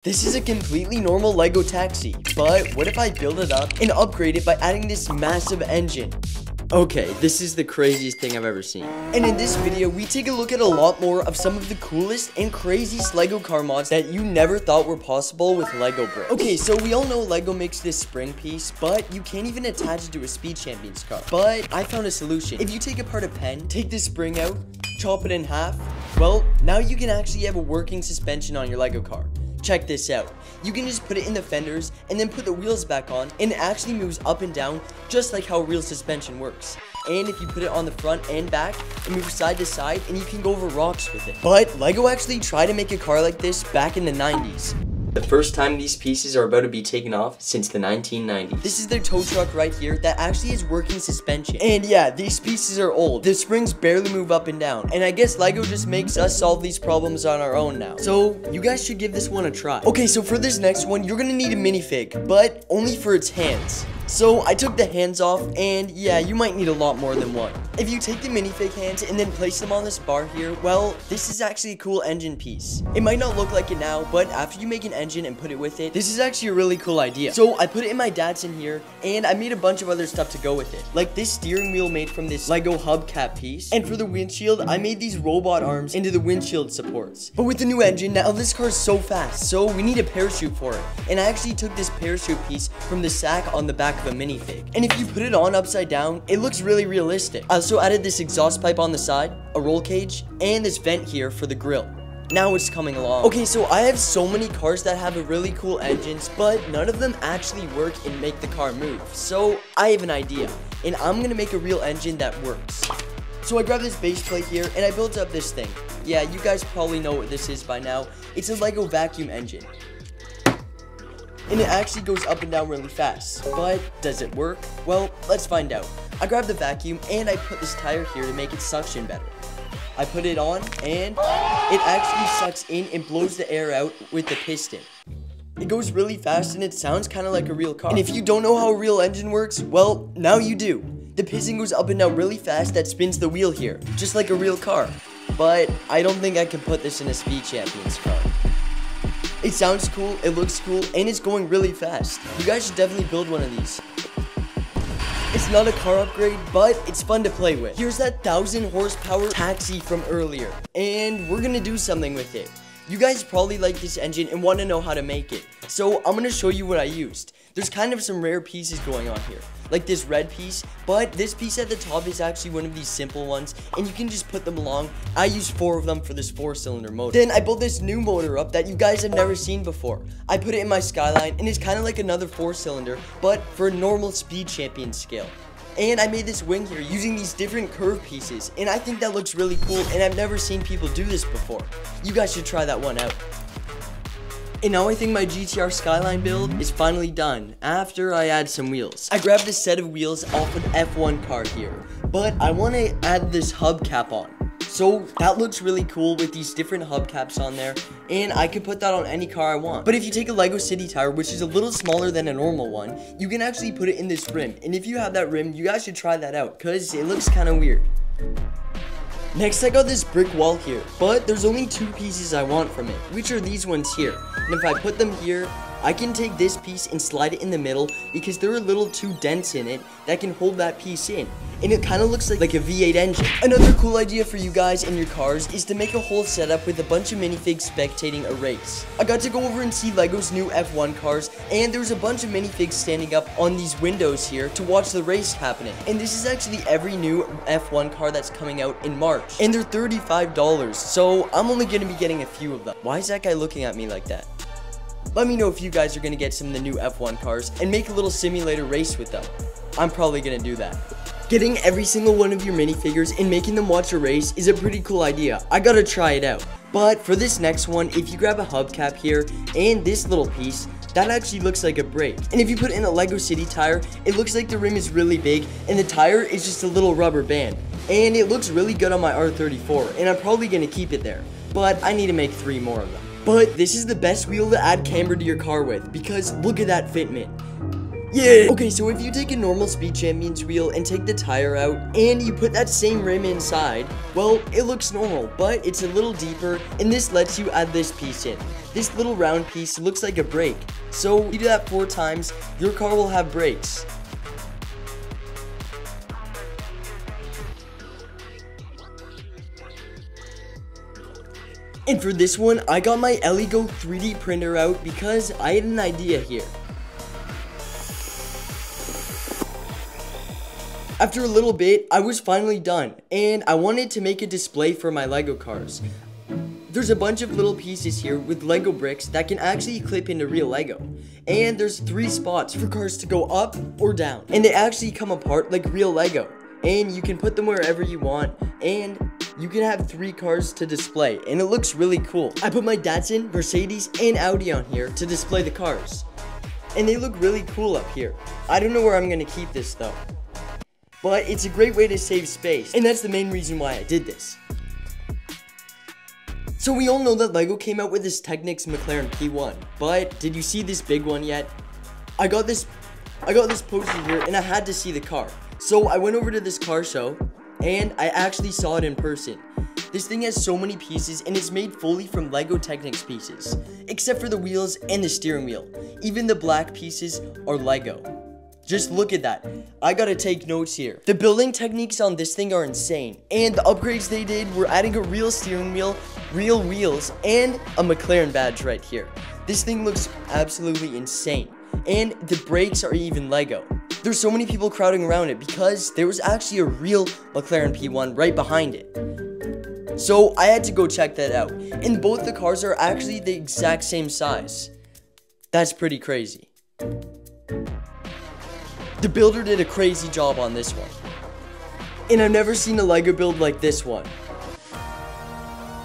This is a completely normal Lego taxi, but what if I build it up and upgrade it by adding this massive engine? Okay, this is the craziest thing I've ever seen. And in this video, we take a look at a lot more of some of the coolest and craziest Lego car mods that you never thought were possible with Lego bricks. Okay, so we all know Lego makes this spring piece, but you can't even attach it to a Speed Champions car. But I found a solution. If you take apart a pen, take this spring out, chop it in half, well, now you can actually have a working suspension on your Lego car. Check this out. You can just put it in the fenders and then put the wheels back on, and it actually moves up and down just like how real suspension works. And if you put it on the front and back, it moves side to side and you can go over rocks with it. But Lego actually tried to make a car like this back in the 90s. The first time these pieces are about to be taken off since the 1990s. This is their tow truck right here that actually has working suspension. And yeah, these pieces are old. The springs barely move up and down. And I guess Lego just makes us solve these problems on our own now. So you guys should give this one a try. Okay, so for this next one, you're gonna need a minifig, but only for its hands. So I took the hands off, and yeah, you might need a lot more than one. If you take the minifig hands and then place them on this bar here, well, this is actually a cool engine piece. It might not look like it now, but after you make an engine and put it with it, this is actually a really cool idea. So I put it in my dad's in here, and I made a bunch of other stuff to go with it. Like this steering wheel made from this Lego hubcap piece. And for the windshield, I made these robot arms into the windshield supports. But with the new engine, now this car is so fast, so we need a parachute for it. And I actually took this parachute piece from the sack on the back of a minifig. And if you put it on upside down, it looks really realistic. I also added this exhaust pipe on the side, a roll cage, and this vent here for the grill. Now it's coming along. Okay, so I have so many cars that have a really cool engines, but none of them actually work and make the car move. So I have an idea, and I'm gonna make a real engine that works. So I grabbed this base plate here, and I built up this thing. Yeah, you guys probably know what this is by now. It's a Lego vacuum engine. And it actually goes up and down really fast. But does it work? Well, let's find out. I grabbed the vacuum and I put this tire here to make it suction better. I put it on and it actually sucks in and blows the air out with the piston. It goes really fast and it sounds kind of like a real car. And if you don't know how a real engine works, well, now you do. The piston goes up and down really fast that spins the wheel here, just like a real car. But I don't think I can put this in a Speed Champions car. It sounds cool, it looks cool, and it's going really fast. You guys should definitely build one of these. It's not a car upgrade, but it's fun to play with. Here's that 1,000 horsepower taxi from earlier, and we're gonna do something with it. You guys probably like this engine and want to know how to make it, so I'm gonna show you what I used. There's kind of some rare pieces going on here, like this red piece, but this piece at the top is actually one of these simple ones, and you can just put them along. I used 4 of them for this 4-cylinder motor. Then I built this new motor up that you guys have never seen before. I put it in my Skyline, and it's kind of like another 4-cylinder, but for a normal Speed Champion scale. And I made this wing here using these different curve pieces, and I think that looks really cool, and I've never seen people do this before. You guys should try that one out. And now I think my GTR Skyline build is finally done, after I add some wheels. I grabbed this set of wheels off an F1 car here, but I want to add this hubcap on. So that looks really cool with these different hubcaps on there, and I could put that on any car I want. But if you take a Lego City tire, which is a little smaller than a normal one, you can actually put it in this rim. And if you have that rim, you guys should try that out, because it looks kind of weird. Next, I got this brick wall here, but there's only 2 pieces I want from it, which are these ones here. And if I put them here, I can take this piece and slide it in the middle because there are little 2 dents in it that can hold that piece in. And it kind of looks like a V8 engine. Another cool idea for you guys in your cars is to make a whole setup with a bunch of minifigs spectating a race. I got to go over and see Lego's new F1 cars, and there's a bunch of minifigs standing up on these windows here to watch the race happening. And this is actually every new F1 car that's coming out in March. And they're $35, so I'm only going to be getting a few of them. Why is that guy looking at me like that? Let me know if you guys are going to get some of the new F1 cars and make a little simulator race with them. I'm probably going to do that. Getting every single one of your minifigures and making them watch a race is a pretty cool idea. I gotta try it out. But for this next one, if you grab a hubcap here and this little piece, that actually looks like a brake. And if you put in a Lego City tire, it looks like the rim is really big and the tire is just a little rubber band. And it looks really good on my R34, and I'm probably gonna keep it there. But I need to make 3 more of them. But this is the best wheel to add camber to your car with, because look at that fitment. Yeah! Okay, so if you take a normal Speed Champions wheel and take the tire out, and you put that same rim inside, well, it looks normal, but it's a little deeper, and this lets you add this piece in. This little round piece looks like a brake. So, you do that 4 times, your car will have brakes. And for this one, I got my Elegoo 3D printer out because I had an idea here. After a little bit, I was finally done, and I wanted to make a display for my Lego cars. There's a bunch of little pieces here with Lego bricks that can actually clip into real Lego. And there's 3 spots for cars to go up or down. And they actually come apart like real Lego. And you can put them wherever you want, and you can have 3 cars to display, and it looks really cool. I put my Datsun, Mercedes, and Audi on here to display the cars. And they look really cool up here. I don't know where I'm gonna keep this though. But it's a great way to save space, and that's the main reason why I did this. So we all know that Lego came out with this Technics McLaren P1, but did you see this big one yet? I got this poster here, and I had to see the car. So I went over to this car show, and I actually saw it in person. This thing has so many pieces, and it's made fully from Lego Technics pieces, except for the wheels and the steering wheel. Even the black pieces are Lego. Just look at that. I gotta take notes here. The building techniques on this thing are insane, and the upgrades they did were adding a real steering wheel, real wheels, and a McLaren badge right here. This thing looks absolutely insane, and the brakes are even Lego. There's so many people crowding around it because there was actually a real McLaren P1 right behind it. So I had to go check that out, and both the cars are actually the exact same size. That's pretty crazy. The builder did a crazy job on this one. And I've never seen a Lego build like this one.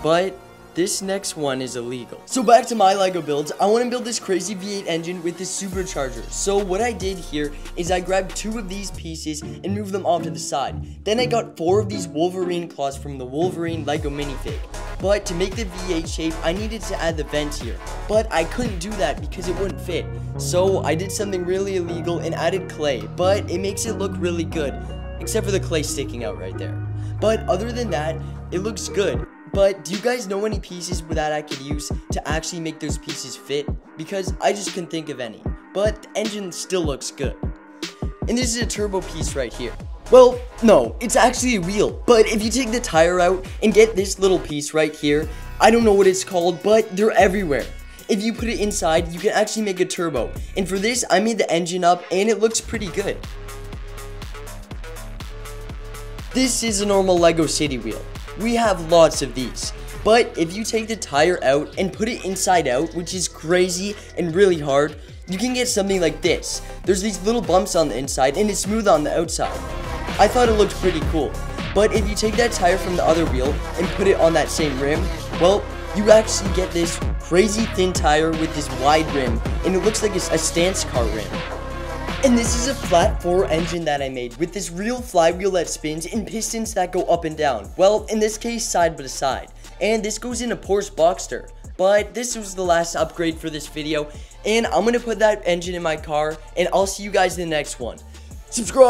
But this next one is illegal. So back to my Lego builds, I want to build this crazy V8 engine with this supercharger. So what I did here is I grabbed 2 of these pieces and moved them off to the side. Then I got 4 of these Wolverine claws from the Wolverine Lego minifig. But to make the V8 shape, I needed to add the vent here. But I couldn't do that because it wouldn't fit. So I did something really illegal and added clay, but it makes it look really good, except for the clay sticking out right there. But other than that, it looks good. But do you guys know any pieces that I could use to actually make those pieces fit? Because I just couldn't think of any. But the engine still looks good. And this is a turbo piece right here. Well, no, it's actually a wheel. But if you take the tire out and get this little piece right here, I don't know what it's called, but they're everywhere. If you put it inside, you can actually make a turbo. And for this, I made the engine up, and it looks pretty good. This is a normal Lego City wheel. We have lots of these. But if you take the tire out and put it inside out, which is crazy and really hard, you can get something like this. There's these little bumps on the inside, and it's smooth on the outside. I thought it looked pretty cool. But if you take that tire from the other wheel and put it on that same rim, well, you actually get this crazy thin tire with this wide rim, and it looks like a stance car rim. And this is a flat 4 engine that I made with this real flywheel that spins and pistons that go up and down. Well, in this case, side by side. And this goes in a Porsche Boxster. But this was the last upgrade for this video, and I'm gonna put that engine in my car, and I'll see you guys in the next one. Subscribe!